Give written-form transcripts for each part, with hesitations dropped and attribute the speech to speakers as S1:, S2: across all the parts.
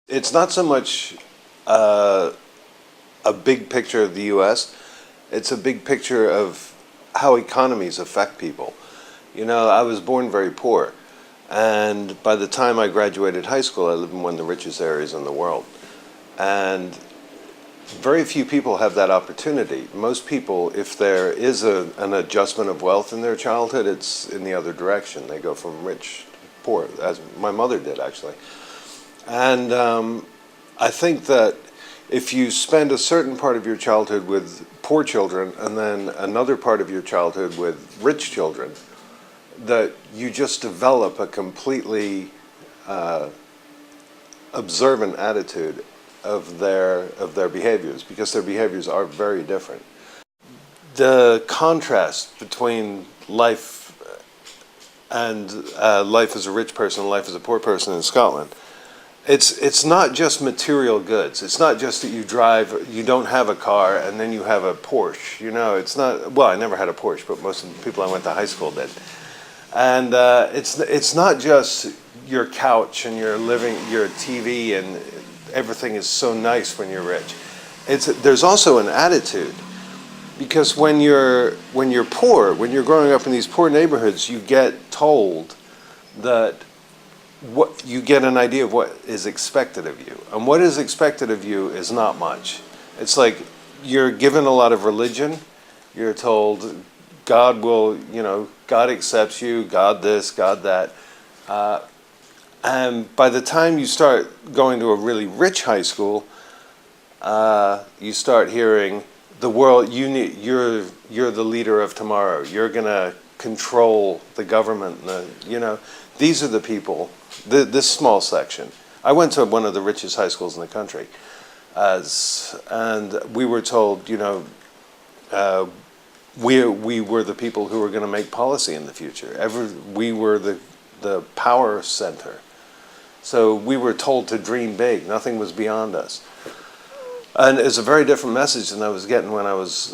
S1: It's not so much uh, a big picture of the U.S., it's a big picture of how economies affect people. You know, I was born very poor, and by the time I graduated high school, I lived in one of the richest areas in the world. And very few people have that opportunity. Most people, if there is an adjustment of wealth in their childhood, it's in the other direction. They go from rich to poor, as my mother did, actually. And I think that if you spend a certain part of your childhood with poor children and then another part of your childhood with rich children, that you just develop a completely observant attitude of their behaviors, because their behaviors are very different. The contrast between life and life as a rich person and life as a poor person in Scotland, it's not just material goods. It's not just that you drive, you don't have a car, and then you have a Porsche. You know, it's not. Well, I never had a Porsche, but most of the people I went to high school did. And it's not just your couch and your living, your TV, and everything is so nice when you're rich. There's also an attitude, because when you're poor, when you're growing up in these poor neighborhoods, you get told that what you get an idea of what is expected of you, and what is expected of you is not much. It's like you're given a lot of religion. You're told God will, you know, God accepts you, God this, God that. And by the time you start going to a really rich high school, you start hearing the world. You're the leader of tomorrow. You're gonna control the government. You know, these are the people. This small section. I went to one of the richest high schools in the country, and we were told, you know, we were the people who were going to make policy in the future. We were the power center. So we were told to dream big. Nothing was beyond us. And it's a very different message than I was getting when I was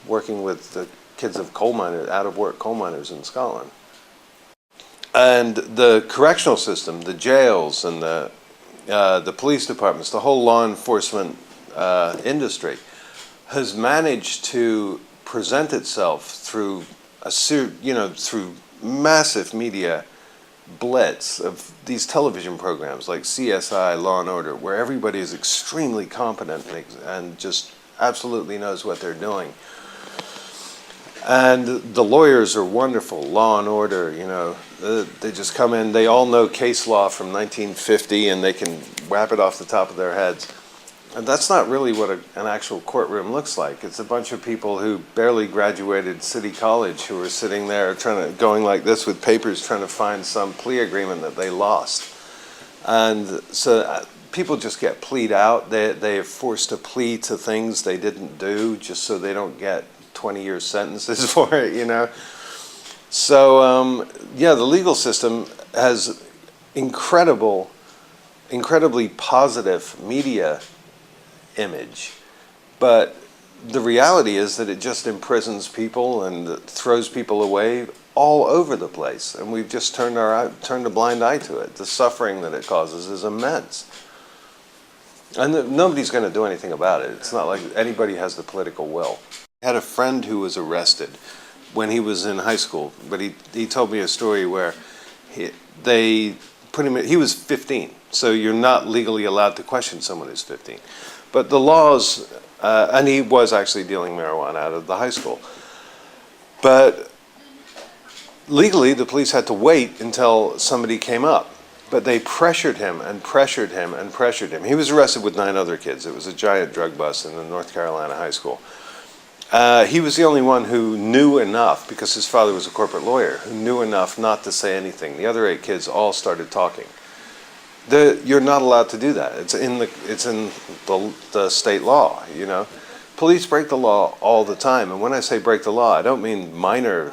S1: working with the kids of coal miners, out of work coal miners in Scotland. And the correctional system, the jails and the police departments, the whole law enforcement industry has managed to present itself through through massive media blitz of these television programs like CSI, Law and Order, where everybody is extremely competent and just absolutely knows what they're doing. And the lawyers are wonderful, Law and Order, you know, they just come in, they all know case law from 1950 and they can wrap it off the top of their heads. And that's not really what an actual courtroom looks like. It's a bunch of people who barely graduated City College who are sitting there going like this with papers trying to find some plea agreement that they lost. And so people just get plead out. They are forced to plead to things they didn't do just so they don't get 20-year sentences for it, you know. So, yeah, the legal system has incredibly positive media image, but the reality is that it just imprisons people and throws people away all over the place, and we've just turned a blind eye to it. The suffering that it causes is immense, and nobody's going to do anything about it. It's not like anybody has the political will. I had a friend who was arrested when he was in high school, but he told me a story where they put him in, he was 15, so you're not legally allowed to question someone who's 15. But the laws, and he was actually dealing marijuana out of the high school. But legally, the police had to wait until somebody came up. But they pressured him and pressured him and pressured him. He was arrested with 9 other kids. It was a giant drug bust in the North Carolina high school. He was the only one who knew enough, because his father was a corporate lawyer, who knew enough not to say anything. The other 8 kids all started talking. You're not allowed to do that. It's in the state law, you know. Police break the law all the time, and when I say break the law, I don't mean minor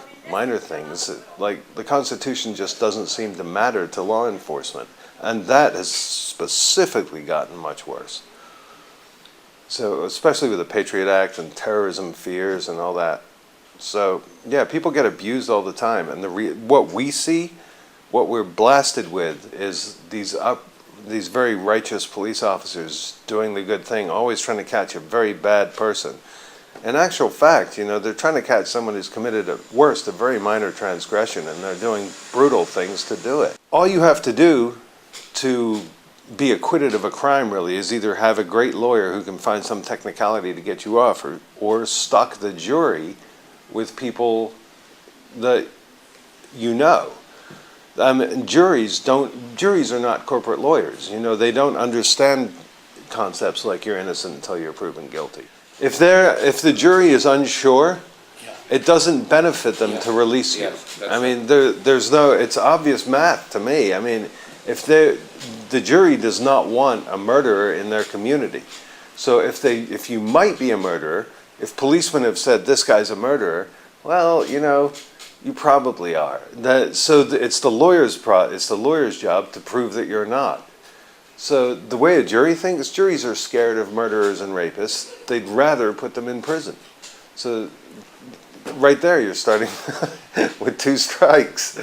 S1: things. Like, the Constitution just doesn't seem to matter to law enforcement, and that has specifically gotten much worse. So, especially with the Patriot Act and terrorism fears and all that. So, yeah, people get abused all the time, and what we see, what we're blasted with, is these very righteous police officers doing the good thing, always trying to catch a very bad person. In actual fact, they're trying to catch someone who's committed at worst a very minor transgression, and they're doing brutal things to do it. All you have to do to be acquitted of a crime really is either have a great lawyer who can find some technicality to get you off, or stock the jury with people that you know. Juries are not corporate lawyers. They don't understand concepts like you're innocent until you're proven guilty. If the jury is unsure, it doesn't benefit them to release you. It's obvious math to me. If the jury does not want a murderer in their community. So if you might be a murderer, if policemen have said this guy's a murderer, well, you probably are. It's the lawyer's job to prove that you're not. So the way a jury thinks, juries are scared of murderers and rapists. They'd rather put them in prison. So right there, you're starting with 2 strikes.